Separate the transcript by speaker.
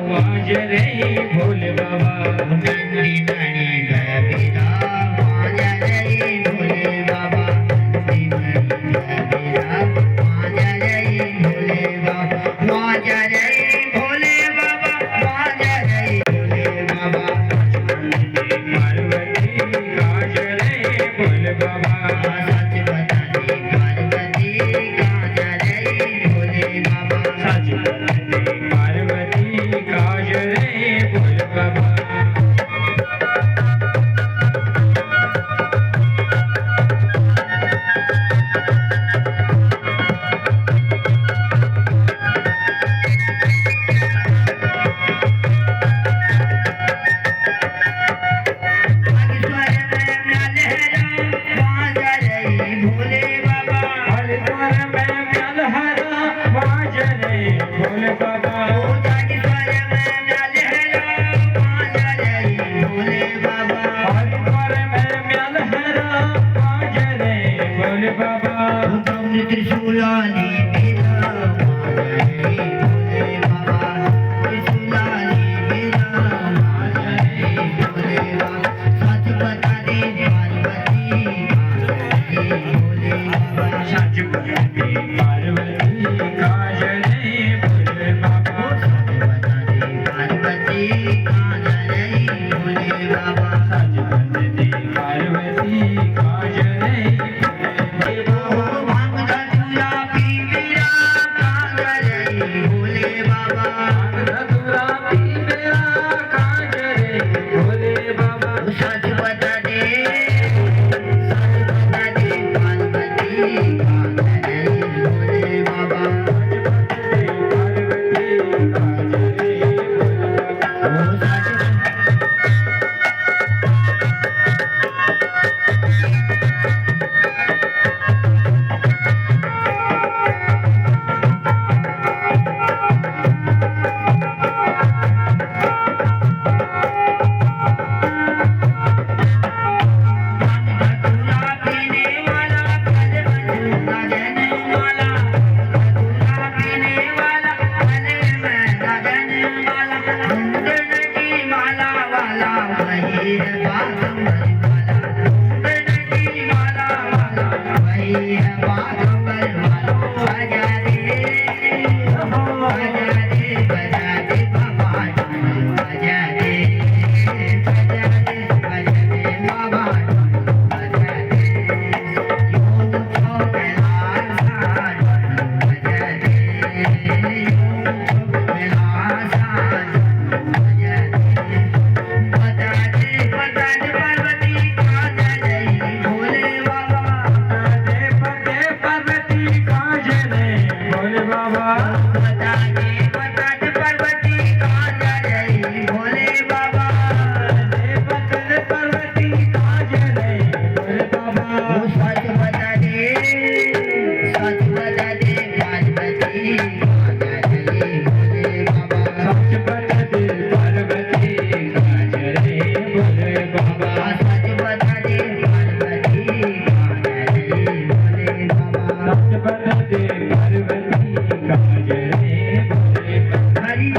Speaker 1: was रे भोले बाबा
Speaker 2: नंदी मणि गया was रे भोले बाबा नंदी मणि गया वाज रे भोले बाबा वाज रे भोले बाबा वाज रे भोले बाबा
Speaker 1: पार्वती काज रे भोले बाबा
Speaker 2: सच बता दे पार्वती काज रे भोले बाबा
Speaker 1: सच बता दे पार्वती काज रे भोले बाबा
Speaker 2: त्रिशूलानी मेरा भोले बाबा त्रिशूलानी मेरा भोले बाबा सच बता दे पार्वती भोले बाबा
Speaker 1: सच बता दे पार्वती काज रे भोले बाबा
Speaker 2: सच बता दे पार्वती काज रे भोले बाबा
Speaker 1: सच बता दे पार्वती काज रे
Speaker 2: हरि